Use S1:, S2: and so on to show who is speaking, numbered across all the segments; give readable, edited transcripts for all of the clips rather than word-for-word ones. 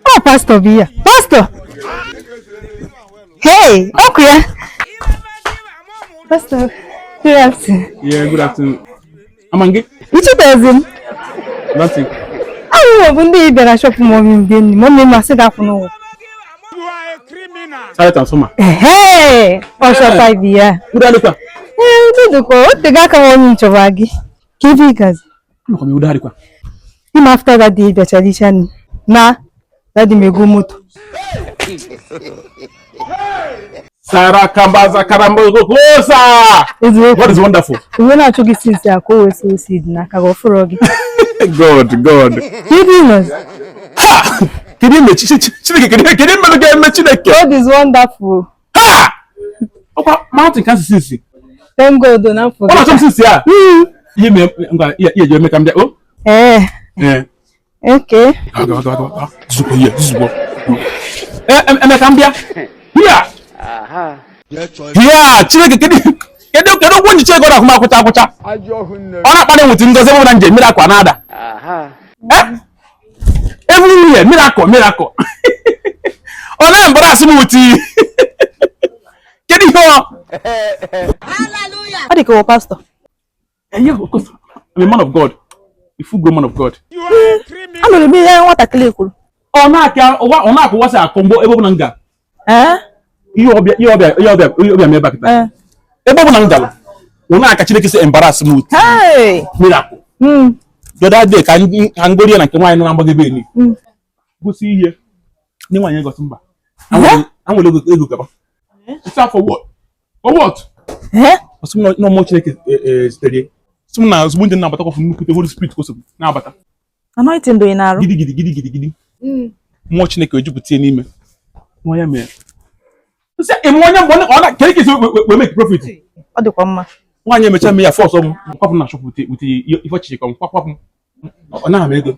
S1: Oh, Pastor Bia. Pastor! Hey, okay. Pastor, good afternoon.
S2: Yeah, good afternoon. Amange?
S1: Which does him?
S2: Nothing.
S1: I will be there. I shop for mommy. Mommy must sit up. No.
S2: You are a criminal. Sorry, Tansoma.
S1: Hey, also 5 years.
S2: Good afternoon.
S1: What the guy come on to Wagi? Give you guys.
S2: No, come you
S1: Him after that day, the tradition. Nah, that the mego moto.
S2: Sarah Kambaza Karambo Kosa. What is wonderful?
S1: When I took it since I go so seed na kago frog.
S2: God.
S1: Give us.
S2: Can you
S1: God is wonderful.
S2: Okay, Mountain Kansas City.
S1: Thank God, don't forget.
S2: What are some here? You make them there. Oh? Yeah.
S1: Okay.
S2: Go. This is what. Here. Yeah, Chineke kedu okwu nji chego na kuma kwụcha. Ona kpade wuti ngozi mo na nje miracle anada. Everywhere miracle. Ona embarrass mu wuti. Kedu ho?
S1: Hallelujah. What do you pastor?
S2: Yeah, of course. I'm a man of God. A full grown man of God.
S1: You are a criminal. I'm going to be what a click.
S2: Ona ko wasa akombo ebo na nga. You me back there. Ebo na nga. Ona aka Chineke say embarrass mu.
S1: Hey.
S2: Miracle. The other day kan go na nke nwanyi na mgbagebe ni. Go see here. Ni nwanyi go tumba. I will ego kaba. It's for what? For what? Some no more Chineke steady. Some na some ndị na-abata ko fu the Holy Spirit ko so na-abata.
S1: Anointing do inaru.
S2: Gidi. Mo Chineke ojuputie n'ime. Mo ya me. Say e mo nya mbone ona keke so we make profit.
S1: O de kwa mma.
S2: Nwanye mecha me ya force om kwapụ na shop with ifo chikom kwapụ. Ona am ego.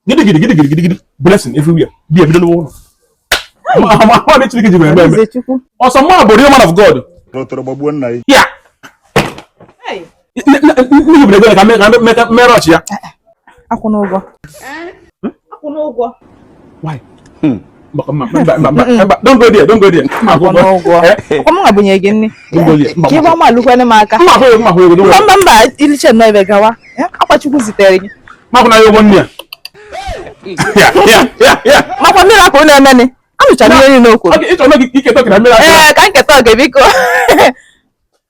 S2: Gidi blessing everywhere. Be ebido no. Ma dey Chineke ji me. Also ma bụ real man of God. Yeah.
S1: Hey.
S2: Ni bụ ego ka me rush ya.
S1: Akwụ n'ụgwọ.
S2: Why? Don't go there. Don't go there.
S1: Come on, bunye gini. Kiba ma lukwane maka. Mba iliche no ebe gawa. Akwachuku zitere gị.
S2: Makuna yo wonnia. Yeah.
S1: Makwa miracle na emene. Anucha mmiri n'okwu.
S2: Okay, ito no ike talk na miracle.
S1: Ka nke talk biko.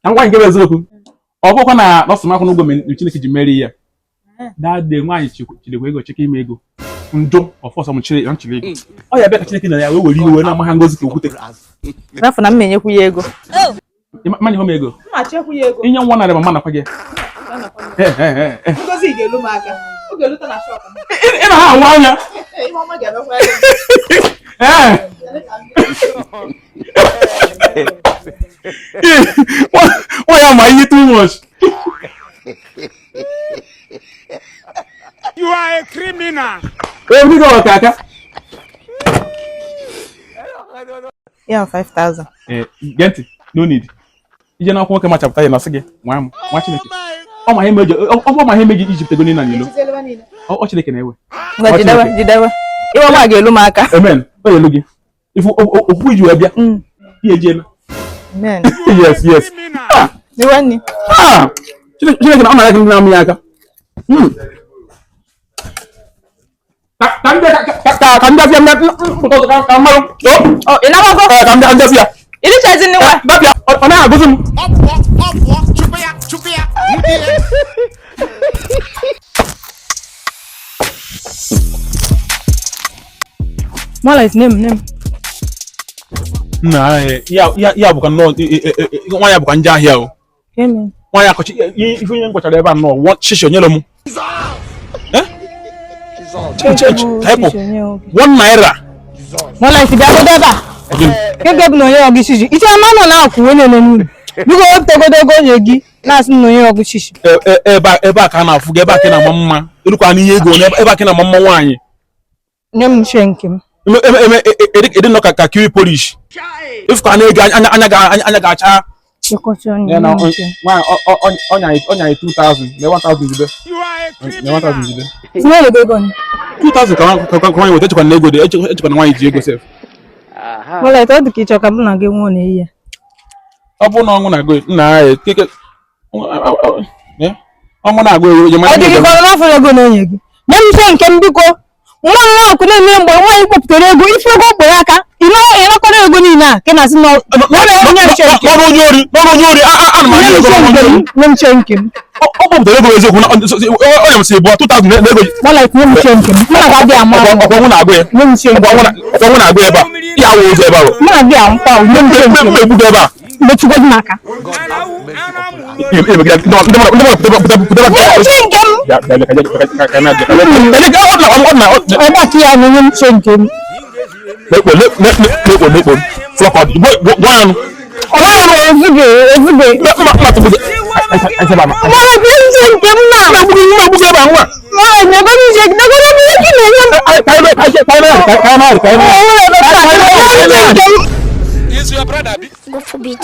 S2: Angwa nke bezoko. Ọbụkwa na lọsụmakwu n'ugbo m Chineke ji meri ya. That day nwaanyị chilekwa ego cheke ime ego. Ndo ọfọsọ m chile ego. Ọ ya bịa ka Chineke na ya wee iwe na amaha ngozi ka okwute.
S1: Rafu na mmenyekwu ya ego.
S2: Manye hom ego.
S1: Ma chekwu ya ego.
S2: Inye nwa na mama na kwa gị.
S1: Ngozi ga-elu m aka. O ga-eluta na shop m.
S2: Ị na ha nwa anya.
S1: Ihe ọma ga-abakwa
S2: Why am I too much?
S3: You are a criminal.
S2: We go kaka.
S1: Yeah, 5,000.
S2: Get it. No need. Ije na akwụkwọ kema chapter ya na sige. Nwa Chineke. Ọ ma ihe meji Egypt go ni na nilo. Ọ Chineke na ewe.
S1: Jidewa. Iwa ma ga-elu m aka.
S2: Amen. O yelu gị. If okwu ju abịa. Ihe je.
S1: Amen.
S2: Yes.
S1: Niwani.
S2: Chineke na ọ na-aga ndị na-amụ ya aka. Kambia vya kamaru.
S1: Oh, inawago.
S2: Kambia vya.
S1: Ili chazi ni wa.
S2: Babia, ona aguzum.
S3: Opo, chupia.
S1: More like name.
S2: Na, ya bukan no, nwa ya bukan jahia o.
S1: Amen.
S2: Nwa ya kochi, ifu nye ngochara ebe no, what shisho nyelo mu. Change. Type of 1 naira.
S1: More like the deba. Kege no ye ogi shishi. Iti amano na aku we nenu. Biko tegodogo yegi. Na asin no ye ogi shishi.
S2: Eba ka na afu eba ke na mamma. Irukwa ni ego eba ke na mamma nwanyi.
S1: Nem shenkim.
S2: Edin no ka kiwi polish. If ka na ego anya ga acha Yeah, now on 2,000. Me 1,000 today.
S3: You are a
S2: Me 1,000
S3: criminal.
S2: today.
S1: Small go go.
S2: 2,000 come on. What you can nego dey? What you can want you go save?
S1: Well, I thought the kitchen come na get one here.
S2: Obo no nguna go. Na keke. Yeah. Omo na go you
S1: I think you go na for go no yegi. Dem say nkem biko. Mo na ku na me mbo nwa ikpopụtara ego ife go gbo aka. Ino ko na ego ni na ke na si no. No onye check.
S2: No nyori.
S1: Nem check.
S2: Obo dey go ezo ku na onye say bo 2,000 nego.
S1: Mo like nem check. Mo na ga dia ma.
S2: Obo na go e.
S1: Nem check.
S2: Obo na go e ba. Ya wo zo e ba.
S1: Mo na dia ampa. Nem check.
S2: Me bu go ba.
S1: Mo chugo di maka.
S3: Is your brother?
S4: God forbid.